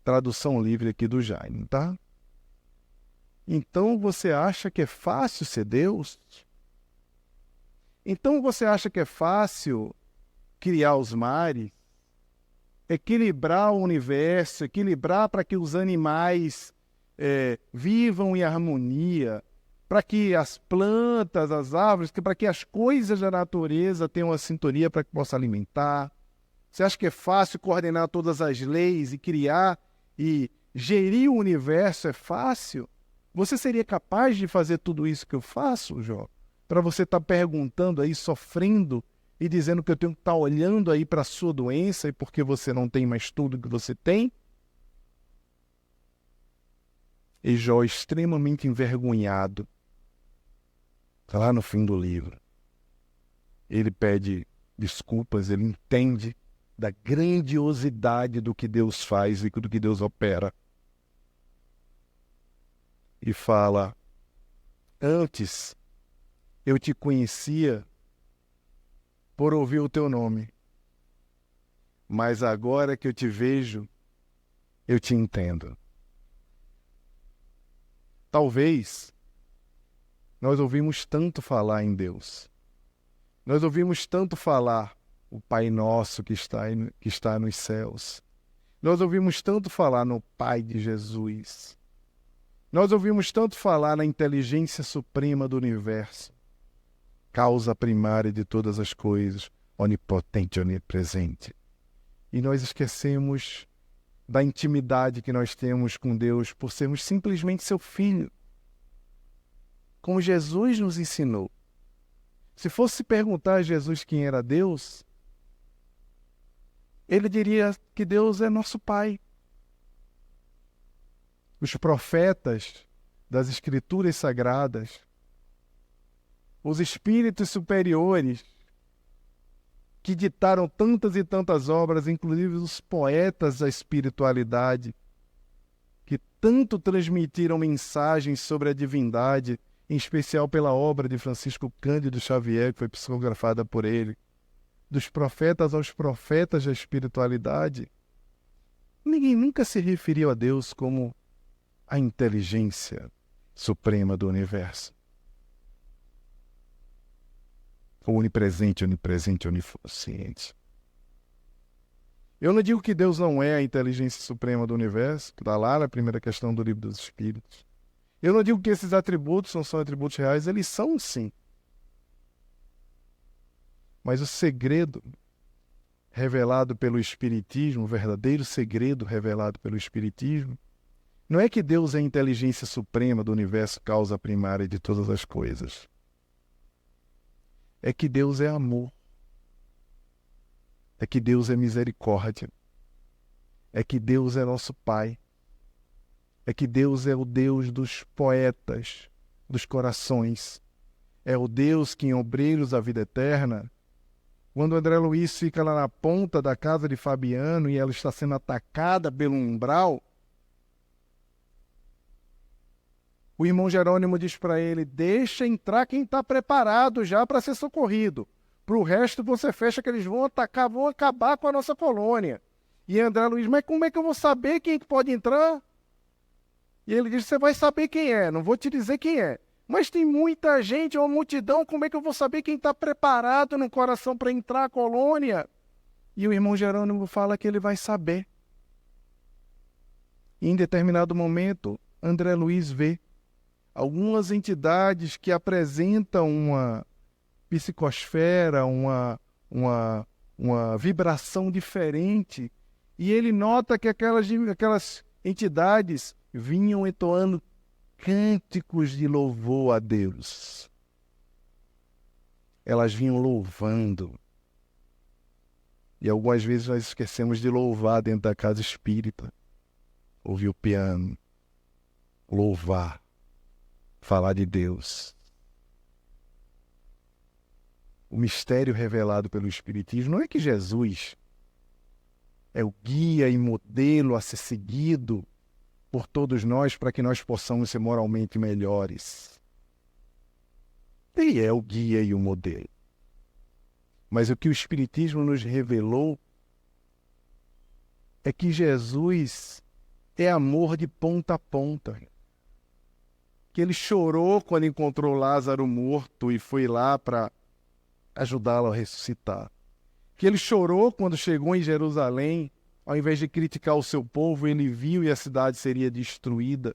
Tradução livre aqui do Jaime, tá? Então você acha que é fácil ser Deus? Então você acha que é fácil criar os mares? Equilibrar o universo, equilibrar para que os animais vivam em harmonia, para que as plantas, as árvores, para que as coisas da natureza tenham uma sintonia para que possa alimentar? Você acha que é fácil coordenar todas as leis e criar e gerir o universo? É fácil? Você seria capaz de fazer tudo isso que eu faço, Jó? Para você estar perguntando aí, sofrendo e dizendo que eu tenho que estar olhando aí para a sua doença e porque você não tem mais tudo que você tem? E Jó, extremamente envergonhado, está lá no fim do livro. Ele pede desculpas, ele entende da grandiosidade do que Deus faz e do que Deus opera. E fala, antes eu te conhecia por ouvir o teu nome, mas agora que eu te vejo, eu te entendo. Talvez nós ouvimos tanto falar em Deus, nós ouvimos tanto falar o Pai Nosso que está nos céus. Nós ouvimos tanto falar no Pai de Jesus. Nós ouvimos tanto falar na inteligência suprema do universo, causa primária de todas as coisas, onipotente, onipresente. E nós esquecemos da intimidade que nós temos com Deus por sermos simplesmente seu filho, como Jesus nos ensinou. Se fosse perguntar a Jesus quem era Deus, ele diria que Deus é nosso Pai. Os profetas das Escrituras Sagradas, os espíritos superiores, que ditaram tantas e tantas obras, inclusive os poetas da espiritualidade, que tanto transmitiram mensagens sobre a divindade, em especial pela obra de Francisco Cândido Xavier, que foi psicografada por ele, dos profetas aos profetas da espiritualidade. Ninguém nunca se referiu a Deus como a inteligência suprema do universo. O onipresente, onisciente. Eu não digo que Deus não é a inteligência suprema do universo, que está lá na primeira questão do Livro dos Espíritos. Eu não digo que esses atributos não são atributos reais, eles são sim. Mas o segredo revelado pelo Espiritismo, o verdadeiro segredo revelado pelo Espiritismo, não é que Deus é a inteligência suprema do universo, causa primária de todas as coisas. É que Deus é amor. É que Deus é misericórdia. É que Deus é nosso Pai. É que Deus é o Deus dos poetas, dos corações. É o Deus que em Obreiros da Vida Eterna, quando André Luiz fica lá na ponta da casa de Fabiano e ela está sendo atacada pelo umbral, o irmão Jerônimo diz para ele: deixa entrar quem está preparado já para ser socorrido. Para o resto você fecha que eles vão atacar, vão acabar com a nossa colônia. E André Luiz: mas como é que eu vou saber quem pode entrar? E ele diz: você vai saber quem é, não vou te dizer quem é. Mas tem muita gente, uma multidão, como é que eu vou saber quem está preparado no coração para entrar a colônia? E o irmão Jerônimo fala que ele vai saber. E em determinado momento, André Luiz vê algumas entidades que apresentam uma psicosfera, uma vibração diferente, e ele nota que aquelas entidades vinham entoando cânticos de louvor a Deus. Elas vinham louvando. E algumas vezes nós esquecemos de louvar dentro da casa espírita. Ouvir o piano, louvar, falar de Deus. O mistério revelado pelo Espiritismo não é que Jesus é o guia e modelo a ser seguido por todos nós para que nós possamos ser moralmente melhores. Ele é o guia e o modelo. Mas o que o Espiritismo nos revelou é que Jesus é amor de ponta a ponta. Que ele chorou quando encontrou Lázaro morto e foi lá para ajudá-lo a ressuscitar. Que ele chorou quando chegou em Jerusalém, ao invés de criticar o seu povo, ele viu e a cidade seria destruída.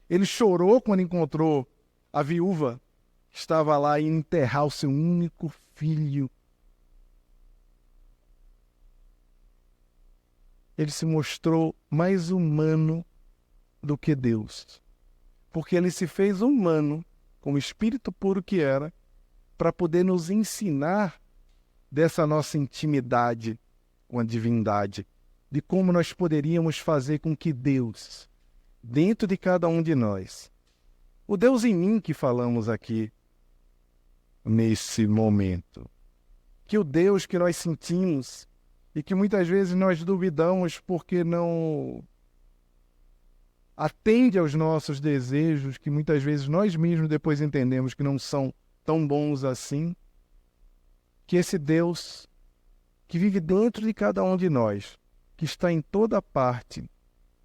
Ele chorou quando encontrou a viúva que estava lá em enterrar o seu único filho. Ele se mostrou mais humano do que Deus, porque ele se fez humano, como espírito puro que era, para poder nos ensinar dessa nossa intimidade com a divindade, de como nós poderíamos fazer com que Deus, dentro de cada um de nós, o Deus em mim que falamos aqui nesse momento, que o Deus que nós sentimos e que muitas vezes nós duvidamos porque não atende aos nossos desejos, que muitas vezes nós mesmos depois entendemos que não são tão bons assim, que esse Deus que vive dentro de cada um de nós, que está em toda parte,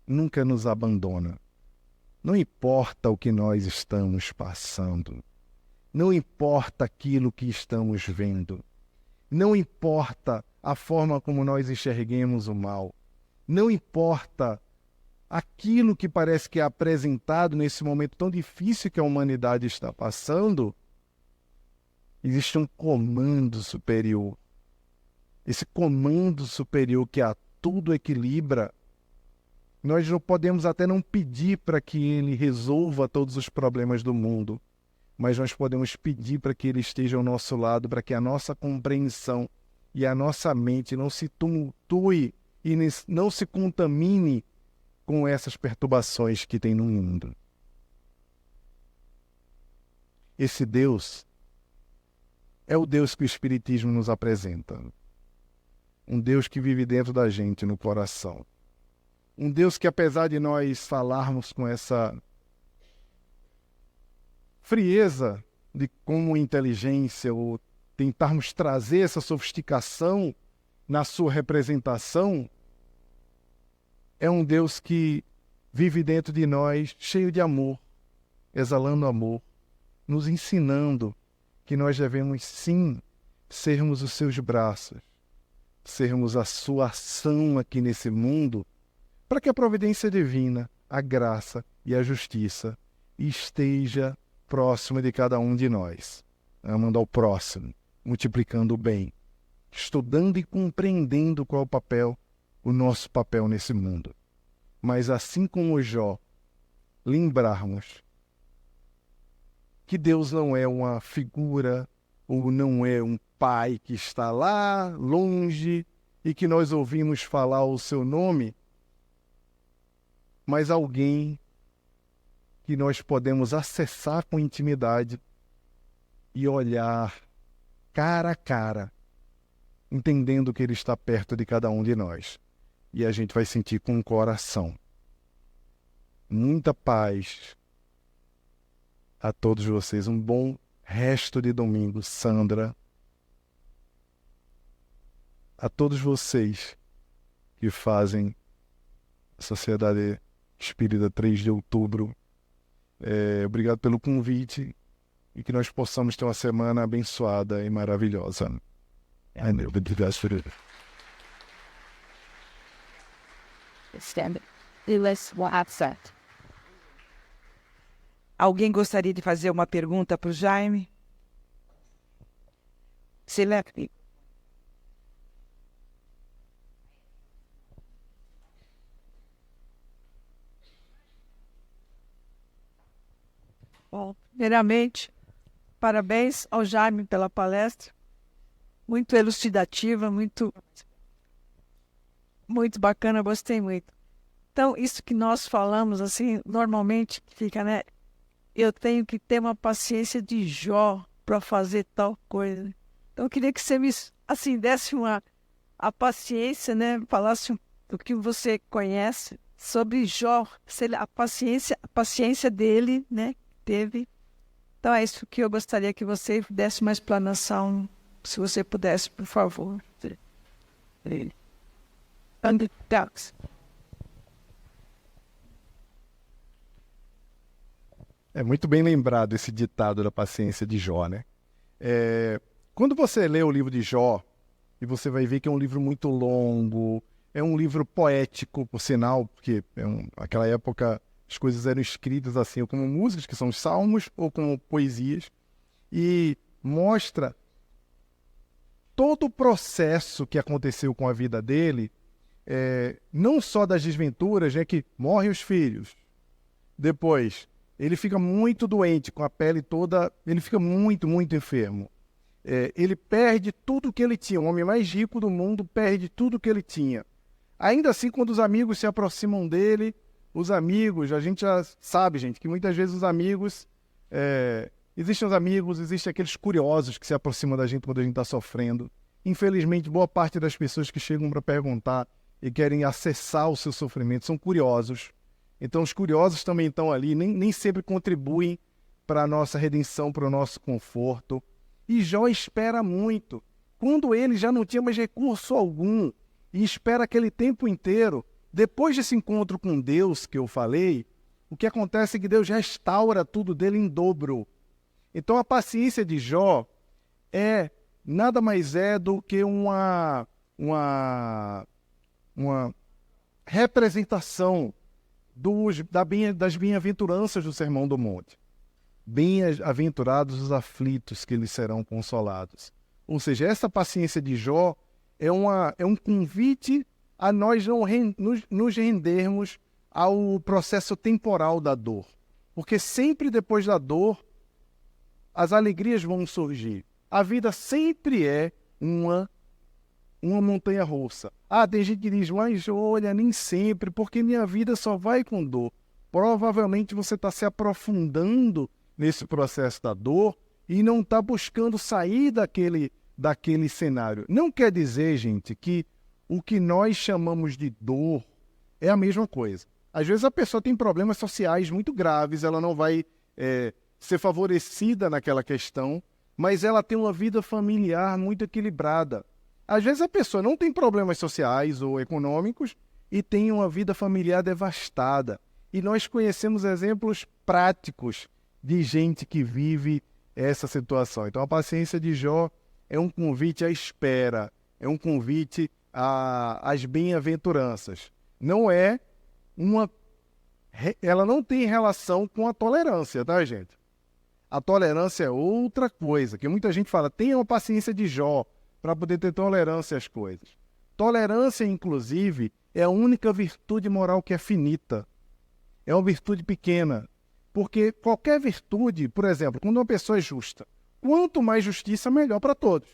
nunca nos abandona. Não importa o que nós estamos passando, não importa aquilo que estamos vendo, não importa a forma como nós enxerguemos o mal, não importa aquilo que parece que é apresentado nesse momento tão difícil que a humanidade está passando, existe um comando superior. Esse comando superior que a tudo equilibra, nós não podemos até não pedir para que ele resolva todos os problemas do mundo, mas nós podemos pedir para que ele esteja ao nosso lado, para que a nossa compreensão e a nossa mente não se tumultue e não se contamine com essas perturbações que tem no mundo. Esse Deus é o Deus que o Espiritismo nos apresenta. Um Deus que vive dentro da gente, no coração. Um Deus que, apesar de nós falarmos com essa frieza de como inteligência, ou tentarmos trazer essa sofisticação na sua representação, é um Deus que vive dentro de nós, cheio de amor, exalando amor, nos ensinando que nós devemos sim sermos os seus braços, sermos a sua ação aqui nesse mundo, para que a providência divina, a graça e a justiça esteja próxima de cada um de nós, amando ao próximo, multiplicando o bem, estudando e compreendendo qual é o papel, o nosso papel nesse mundo. Mas assim como Jó, lembrarmos que Deus não é uma figura ou não é um pai que está lá longe e que nós ouvimos falar o seu nome, mas alguém que nós podemos acessar com intimidade e olhar cara a cara, entendendo que Ele está perto de cada um de nós. E a gente vai sentir com o coração. Muita paz a todos vocês. Um bom resto de domingo, Sandra. A todos vocês que fazem a Sociedade Espírita 3 de Outubro. Obrigado pelo convite e que nós possamos ter uma semana abençoada e maravilhosa. Amém. Alguém gostaria de fazer uma pergunta para o Jaime? Select. Bom, primeiramente, parabéns ao Jaime pela palestra. Muito elucidativa, muito bacana, gostei muito. Então, isso que nós falamos, assim, normalmente fica, né? Eu tenho que ter uma paciência de Jó para fazer tal coisa. Então, eu queria que você me, assim, desse a paciência, né? Falasse do que você conhece sobre Jó, a paciência dele, né? Teve. Então, é isso que eu gostaria que você desse uma explanação, se você pudesse, por favor. É muito bem lembrado esse ditado da paciência de Jó, né? Quando você lê o livro de Jó, e você vai ver que é um livro muito longo, é um livro poético, por sinal, porque naquela época as coisas eram escritas assim, ou como músicas, que são os salmos, ou como poesias, e mostra todo o processo que aconteceu com a vida dele, não só das desventuras, né, que morrem os filhos, depois ele fica muito doente, com a pele toda, ele fica muito, muito enfermo. Ele perde tudo que ele tinha, o homem mais rico do mundo perde tudo que ele tinha. Ainda assim, quando os amigos se aproximam dele, os amigos, a gente já sabe, gente, que muitas vezes os amigos, existem os amigos, existem aqueles curiosos que se aproximam da gente quando a gente está sofrendo. Infelizmente, boa parte das pessoas que chegam para perguntar e querem acessar o seu sofrimento são curiosos. Então, os curiosos também estão ali, nem sempre contribuem para a nossa redenção, para o nosso conforto. E Jó espera muito. Quando ele já não tinha mais recurso algum, e espera aquele tempo inteiro, depois desse encontro com Deus que eu falei, o que acontece é que Deus restaura tudo dele em dobro. Então, a paciência de Jó nada mais do que uma representação das bem-aventuranças do Sermão do Monte. Bem-aventurados os aflitos, que eles serão consolados. Ou seja, essa paciência de Jó é um convite a nós não nos rendermos ao processo temporal da dor. Porque sempre depois da dor, as alegrias vão surgir. A vida sempre é uma montanha-russa. Tem gente que diz, mas olha, nem sempre, porque minha vida só vai com dor. Provavelmente você está se aprofundando nesse processo da dor e não está buscando sair daquele cenário. Não quer dizer, gente, que o que nós chamamos de dor é a mesma coisa. Às vezes a pessoa tem problemas sociais muito graves, ela não vai ser favorecida naquela questão, mas ela tem uma vida familiar muito equilibrada. Às vezes a pessoa não tem problemas sociais ou econômicos e tem uma vida familiar devastada. E nós conhecemos exemplos práticos de gente que vive essa situação. Então a paciência de Jó é um convite à espera, é um convite às bem-aventuranças. Ela não tem relação com a tolerância, tá, gente? A tolerância é outra coisa, que muita gente fala, tenha uma paciência de Jó para poder ter tolerância às coisas. Tolerância, inclusive, é a única virtude moral que é finita. É uma virtude pequena. Porque qualquer virtude, por exemplo, quando uma pessoa é justa, quanto mais justiça, melhor para todos.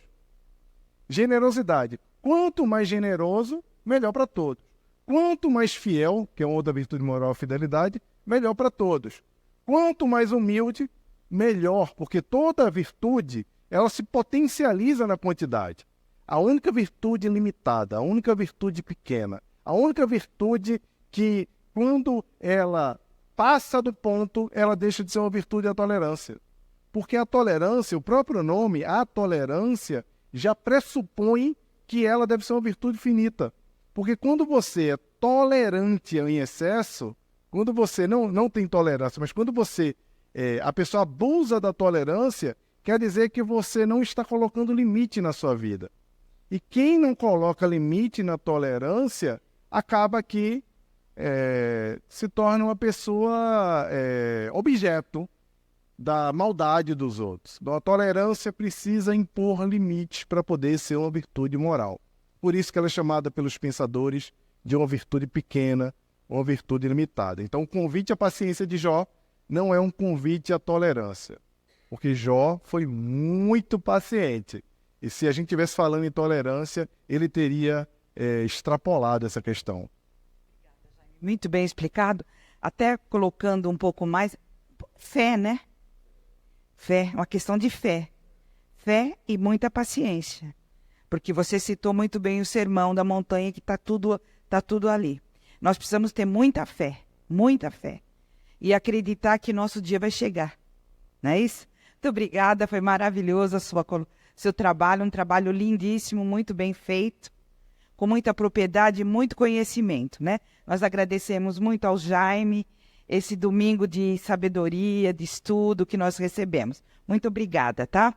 Generosidade. Quanto mais generoso, melhor para todos. Quanto mais fiel, que é uma outra virtude moral, a fidelidade, melhor para todos. Quanto mais humilde, melhor, porque toda virtude, ela se potencializa na quantidade. A única virtude limitada, a única virtude pequena, a única virtude que, quando ela passa do ponto, ela deixa de ser uma virtude, a tolerância. Porque a tolerância, o próprio nome, a tolerância, já pressupõe que ela deve ser uma virtude finita. Porque quando você é tolerante em excesso, quando você não tem tolerância, mas quando a pessoa abusa da tolerância, quer dizer que você não está colocando limite na sua vida. E quem não coloca limite na tolerância, acaba que se torna uma pessoa objeto da maldade dos outros. Então, a tolerância precisa impor limites para poder ser uma virtude moral. Por isso que ela é chamada pelos pensadores de uma virtude pequena, uma virtude limitada. Então, o convite à paciência de Jó não é um convite à tolerância, porque Jó foi muito paciente. E se a gente estivesse falando em tolerância, ele teria extrapolado essa questão. Muito bem explicado. Até colocando um pouco mais, fé, né? Fé, uma questão de fé. Fé e muita paciência. Porque você citou muito bem o sermão da montanha, que está tudo ali. Nós precisamos ter muita fé, e acreditar que nosso dia vai chegar. Não é isso? Muito obrigada, foi maravilhoso seu trabalho, um trabalho lindíssimo, muito bem feito, com muita propriedade e muito conhecimento, né? Nós agradecemos muito ao Jaime, esse domingo de sabedoria, de estudo que nós recebemos. Muito obrigada, tá?